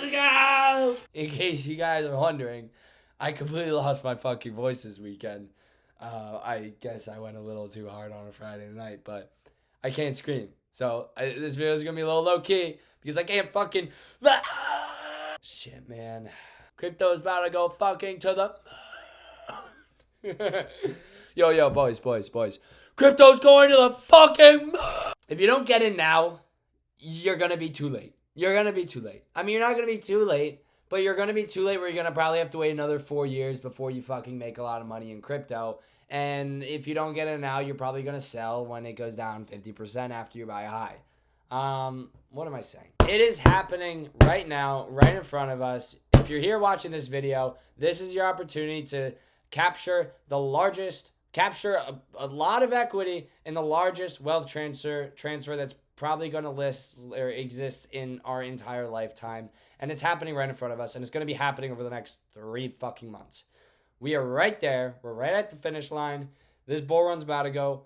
Let's go! In case you guys are wondering, I completely lost my fucking voice this weekend. I guess I went a little too hard on a Friday night, but I can't scream. So this video is going to be a little low-key because I can't fucking... Shit, man. Crypto's about to go fucking to the... Yo, boys. Crypto's going to the fucking... If you don't get in now, you're going to be too late. I mean, you're not going to be too late, but you're going to be too late where you're going to probably have to wait another 4 years before you fucking make a lot of money in crypto. And if you don't get it now, you're probably going to sell when it goes down 50% after you buy a high. What am I saying? It is happening right now, right in front of us. If you're here watching this video, this is your opportunity to capture a lot of equity in the largest wealth transfer that's probably going to list or exist in our entire lifetime. And it's happening right in front of us. And it's going to be happening over the next 3 fucking months. We are right there. We're right at the finish line. This bull run's about to go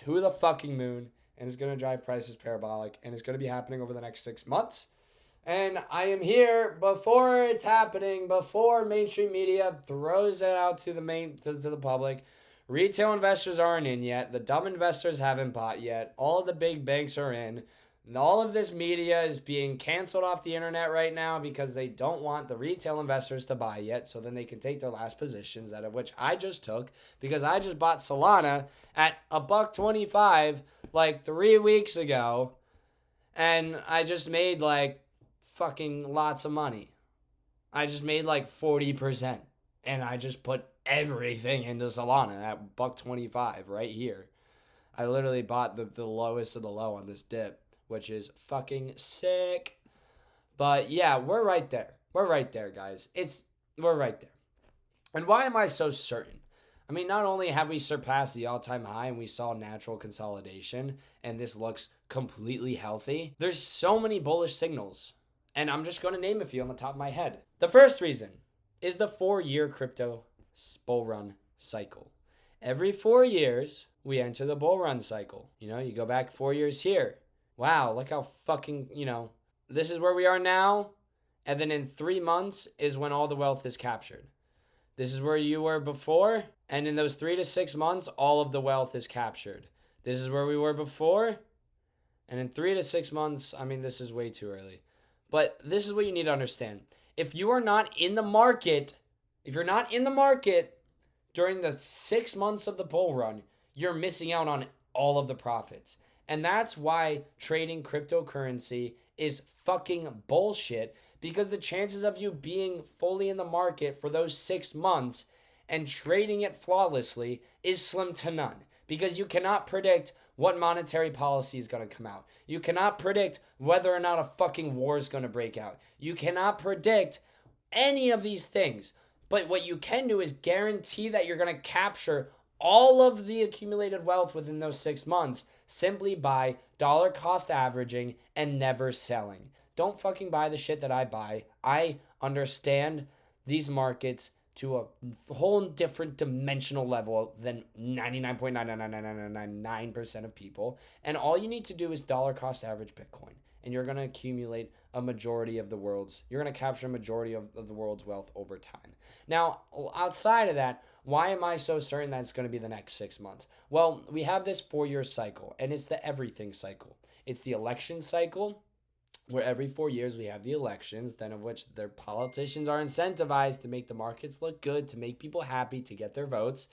to the fucking moon. And it's going to drive prices parabolic. And it's going to be happening over the next 6 months. And I am here before it's happening, before mainstream media throws it out to the public. Retail investors aren't in yet. The dumb investors haven't bought yet. All of the big banks are in. And all of this media is being canceled off the internet right now because they don't want the retail investors to buy yet, so then they can take their last positions, out of which I just took, because I just bought Solana at $1.25 like 3 weeks ago, and I just made like fucking lots of money. I just made like 40%, and I just put everything into Solana at $1.25 right here. I literally bought the lowest of the low on this dip, which is fucking sick. But yeah, we're right there. We're right there, guys. We're right there. And why am I so certain? I mean, not only have we surpassed the all-time high and we saw natural consolidation, and this looks completely healthy, there's so many bullish signals. And I'm just going to name a few on the top of my head. The first reason is the 4-year crypto bull run cycle. Every 4 years, we enter the bull run cycle. You know, you go back 4 years here. Wow, look how fucking, this is where we are now. And then in 3 months is when all the wealth is captured. This is where you were before. And in those 3 to 6 months, all of the wealth is captured. This is where we were before. And in 3 to 6 months, I mean, this is way too early. But this is what you need to understand. If you are not in the market, during the 6 months of the bull run, you're missing out on all of the profits. And that's why trading cryptocurrency is fucking bullshit, because the chances of you being fully in the market for those 6 months and trading it flawlessly is slim to none, because you cannot predict what monetary policy is going to come out. You cannot predict whether or not a fucking war is going to break out. You cannot predict any of these things. But what you can do is guarantee that you're going to capture all of the accumulated wealth within those 6 months simply by dollar cost averaging and never selling. Don't fucking buy the shit that I buy. I understand these markets to a whole different dimensional level than 99.99999% of people. And all you need to do is dollar cost average Bitcoin. And you're going to accumulate you're going to capture a majority of the world's wealth over time. Now, outside of that, why am I so certain that it's going to be the next 6 months? Well, we have this 4-year cycle, and it's the everything cycle. It's the election cycle, where every 4 years we have the elections, then of which their politicians are incentivized to make the markets look good, to make people happy, to get their votes.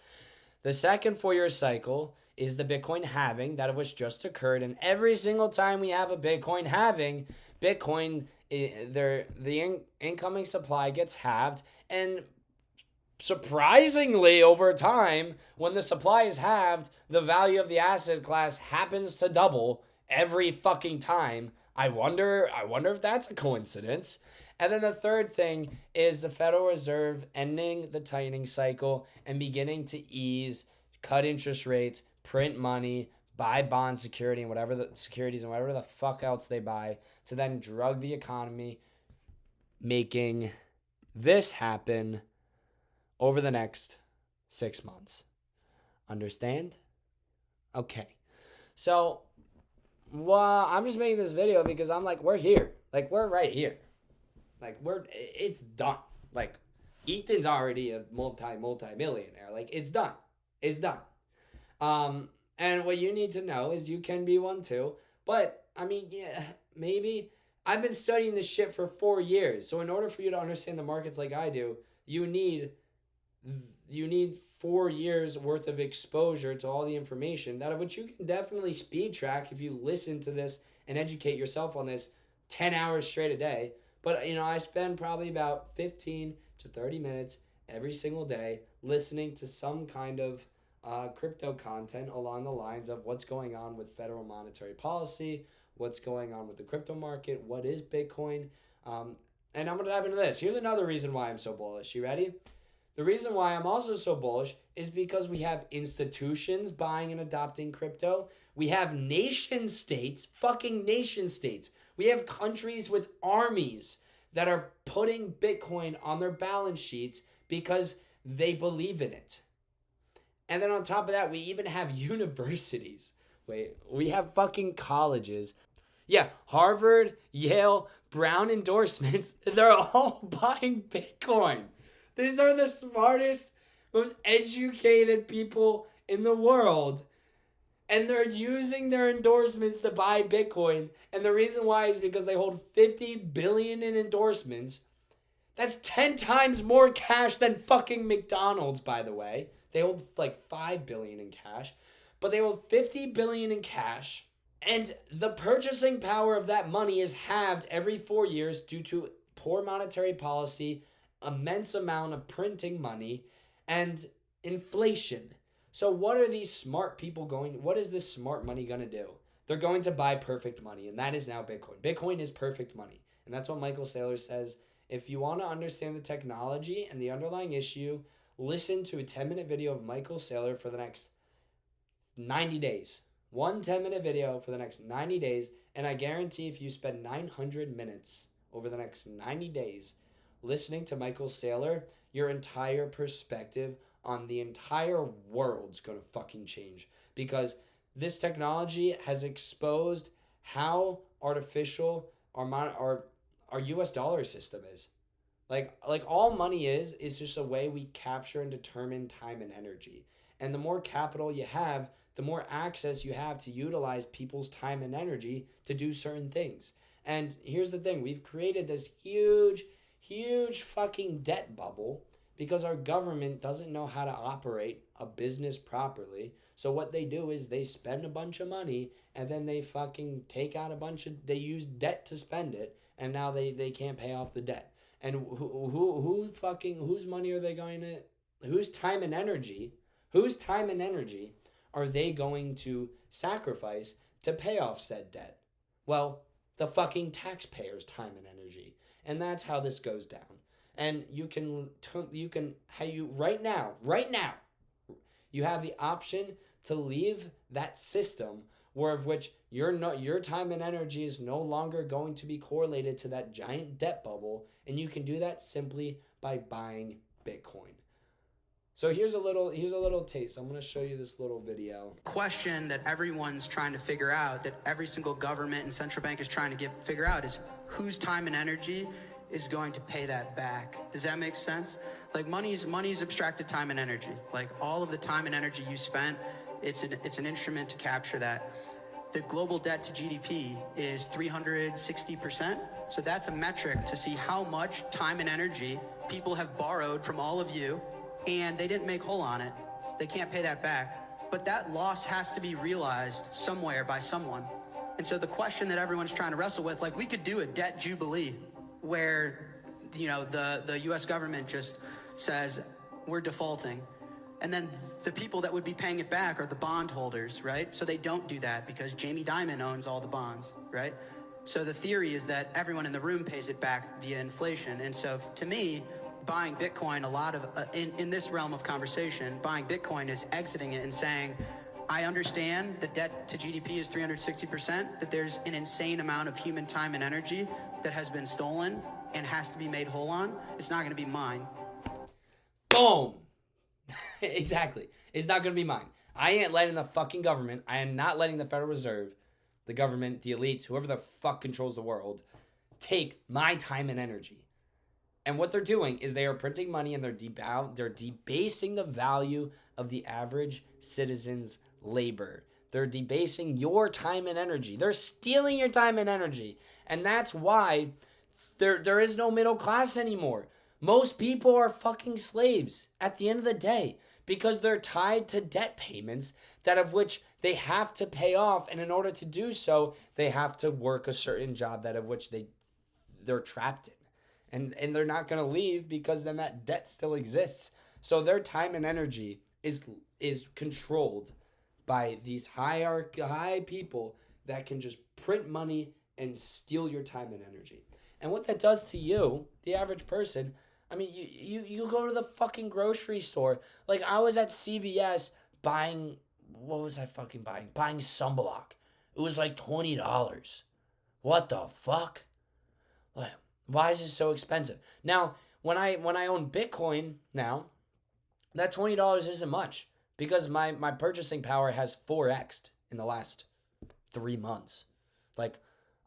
The second 4-year cycle is the Bitcoin halving, that of which just occurred, and every single time we have a Bitcoin halving, the incoming supply gets halved, and surprisingly, over time, when the supply is halved, the value of the asset class happens to double every fucking time. I wonder if that's a coincidence. And then the third thing is the Federal Reserve ending the tightening cycle and beginning to ease, cut interest rates, print money, buy bond security and whatever the fuck else they buy, to then drug the economy, making this happen over the next 6 months. Understand? Okay. So, I'm just making this video because I'm like, we're here. Like, we're right here. Like it's done. Like Ethan's already a multi-millionaire. Like it's done. It's done. And what you need to know is you can be one too. But I mean, yeah, maybe I've been studying this shit for 4 years. So in order for you to understand the markets like I do, you need 4 years worth of exposure to all the information, out of which you can definitely speed track if you listen to this and educate yourself on this 10 hours straight a day. But I spend probably about 15 to 30 minutes every single day listening to some kind of crypto content along the lines of what's going on with federal monetary policy, what's going on with the crypto market, what is Bitcoin. And I'm going to dive into this. Here's another reason why I'm so bullish. You ready? The reason why I'm also so bullish is because we have institutions buying and adopting crypto. We have nation states, fucking nation states. We have countries with armies that are putting Bitcoin on their balance sheets because they believe in it. And then on top of that, we even have universities. We have fucking colleges. Yeah, Harvard, Yale, Brown endorsements. They're all buying Bitcoin. These are the smartest, most educated people in the world. And they're using their endorsements to buy Bitcoin. And the reason why is because they hold $50 billion in endorsements. That's 10 times more cash than fucking McDonald's, by the way. They hold like $5 billion in cash. But they hold $50 billion in cash. And the purchasing power of that money is halved every 4 years due to poor monetary policy, immense amount of printing money, and inflation. So what are these smart people what is this smart money going to do? They're going to buy perfect money, and that is now Bitcoin. Bitcoin is perfect money. And that's what Michael Saylor says. If you want to understand the technology and the underlying issue, listen to a 10-minute video of Michael Saylor for the next 90 days. One 10-minute video for the next 90 days, and I guarantee if you spend 900 minutes over the next 90 days listening to Michael Saylor, your entire perspective on the entire world's going to fucking change. Because this technology has exposed how artificial our US dollar system is. Like all money is just a way we capture and determine time and energy. And the more capital you have, the more access you have to utilize people's time and energy to do certain things. And here's the thing, we've created this huge fucking debt bubble because our government doesn't know how to operate a business properly. So what they do is they spend a bunch of money and then they fucking take out they use debt to spend it, and now they can't pay off the debt. And whose money are they going to, whose time and energy are they going to sacrifice to pay off said debt? Well, the fucking taxpayers' time and energy. And that's how this goes down. And right now, you have the option to leave that system of which your time and energy is no longer going to be correlated to that giant debt bubble, and you can do that simply by buying Bitcoin. So here's a little taste. I'm going to show you this little video. Question that everyone's trying to figure out, that every single government and central bank is trying to figure out, is whose time and energy is going to pay that back. Does that make sense? Like money's abstracted time and energy. Like all of the time and energy you spent, it's an instrument to capture that. The global debt to GDP is 360%. So that's a metric to see how much time and energy people have borrowed from all of you, and they didn't make whole on it. They can't pay that back. But that loss has to be realized somewhere by someone. And so the question that everyone's trying to wrestle with, like we could do a debt jubilee where, the US government just says, we're defaulting. And then the people that would be paying it back are the bondholders, right? So they don't do that because Jamie Dimon owns all the bonds, right? So the theory is that everyone in the room pays it back via inflation. And so to me, buying Bitcoin, in this realm of conversation, buying Bitcoin is exiting it and saying, I understand the debt to GDP is 360%, that there's an insane amount of human time and energy that has been stolen and has to be made whole on. It's not going to be mine. Boom. Exactly. It's not going to be mine. I ain't letting the fucking government, I am not letting the Federal Reserve, the government, the elites, whoever the fuck controls the world, take my time and energy. And what they're doing is they are printing money and they're debasing the value of the average citizen's labor. They're debasing your time and energy. They're stealing your time and energy. And that's why there is no middle class anymore. Most people are fucking slaves at the end of the day because they're tied to debt payments that of which they have to pay off, and in order to do so, they have to work a certain job that of which they're trapped in. And they're not going to leave because then that debt still exists. So their time and energy is controlled by these high people that can just print money and steal your time and energy. And what that does to you, the average person, I mean, you go to the fucking grocery store. Like, I was at CVS buying, what was I fucking buying? Buying sunblock. It was like $20. What the fuck? Like, why is it so expensive? Now, when I own Bitcoin now, that $20 isn't much because my purchasing power has 4x'd in the last 3 months. Like,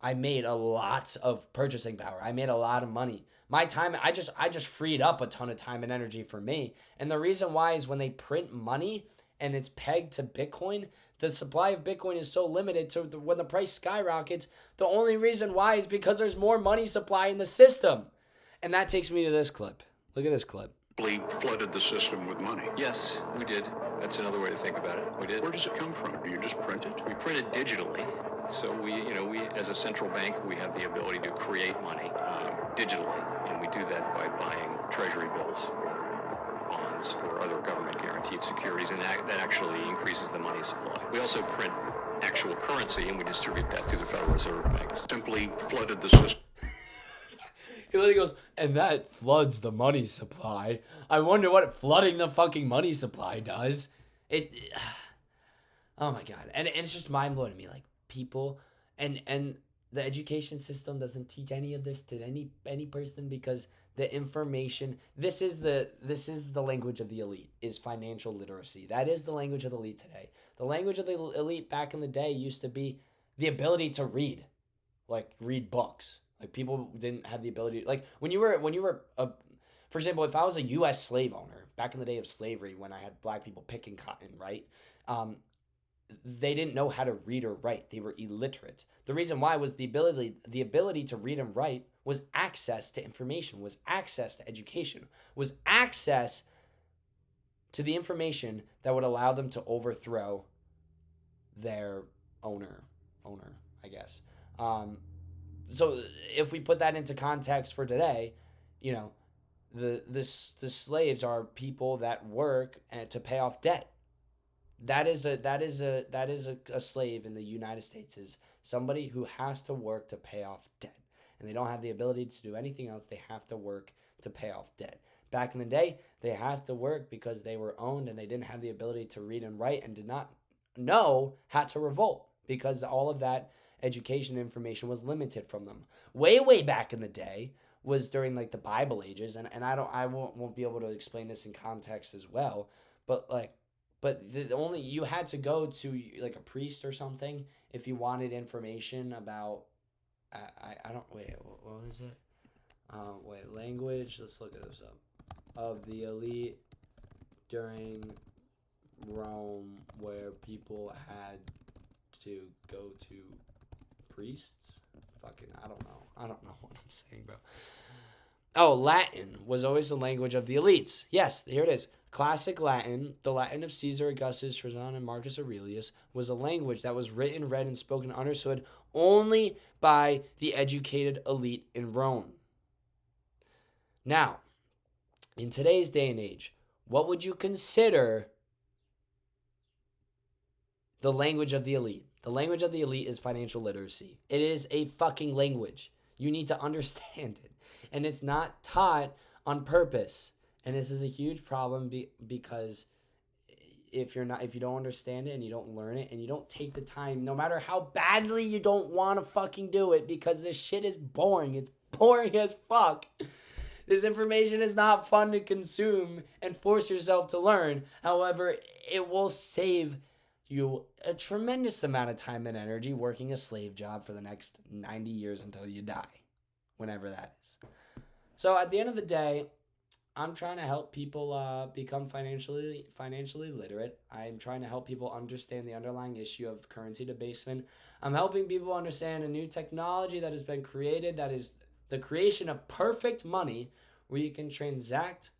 I made a lot of purchasing power. I made a lot of money. My time, I just freed up a ton of time and energy for me. And the reason why is when they print money and it's pegged to Bitcoin, the supply of Bitcoin is so limited to when the price skyrockets. The only reason why is because there's more money supply in the system. And that takes me to this clip. Look at this clip. Flooded the system with money. Yes, we did. That's another way to think about it. We did. Where does it come from? Do you just print it? We print it digitally. So we as a central bank, we have the ability to create money digitally, and we do that by buying treasury bills, or bonds, or other government-guaranteed securities, and that actually increases the money supply. We also print actual currency, and we distribute that to the Federal Reserve banks. Simply flooded the system. He literally goes, and that floods the money supply. I wonder what flooding the fucking money supply does. Oh my god. And it's just mind-blowing to me. Like, people, and the education system doesn't teach any of this to any person because the information, this is the language of the elite, is financial literacy. That is the language of the elite today. The language of the elite back in the day used to be the ability to read, like read books. Like, people didn't have the ability, like when you were for example, if I was a U.S. slave owner back in the day of slavery, when I had black people picking cotton, right? They didn't know how to read or write. They were illiterate. The reason why was the ability to read and write was access to information, was access to education, was access to the information that would allow them to overthrow their owner, I guess. So if we put that into context for today, the slaves are people that work to pay off debt. That is a slave in the United States, is somebody who has to work to pay off debt, and they don't have the ability to do anything else. They have to work to pay off debt. Back in the day, they have to work because they were owned and they didn't have the ability to read and write and did not know how to revolt because all of that education information was limited from them. Way back in the day was during like the Bible ages, and I won't be able to explain this in context as well, but you had to go to like a priest or something if you wanted information about I don't wait, what was it? Language, let's look this up. Of the elite during Rome, where people had to go to priests. Fucking, I don't know what I'm saying, bro. Oh, Latin was always the language of the elites. Yes, here it is. Classic Latin, the Latin of Caesar, Augustus, Trajan, and Marcus Aurelius, was a language that was written, read, and spoken, understood only by the educated elite in Rome. Now, in today's day and age, what would you consider the language of the elite? The language of the elite is financial literacy. It is a fucking language. You need to understand it. And it's not taught on purpose. And this is a huge problem because if you don't understand it and you don't learn it and you don't take the time, no matter how badly you don't want to fucking do it, because this shit is boring. It's boring as fuck. This information is not fun to consume and force yourself to learn. However, it will save you a tremendous amount of time and energy working a slave job for the next 90 years until you die, whenever that is. So at the end of the day, I'm trying to help people become financially literate. I'm trying to help people understand the underlying issue of currency debasement. I'm helping people understand a new technology that has been created, that is the creation of perfect money, where you can transact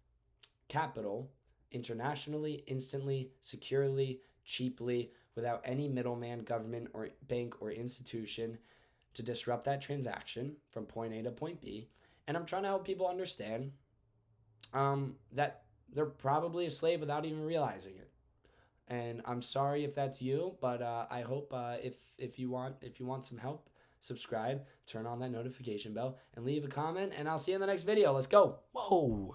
capital internationally, instantly, securely, cheaply, without any middleman, government, or bank or institution to disrupt that transaction from point A to point B. And I'm trying to help people understand that they're probably a slave without even realizing it. And I'm sorry if that's you, but I hope if you want some help, subscribe, turn on that notification bell, and leave a comment. And I'll see you in the next video. Let's go. Whoa.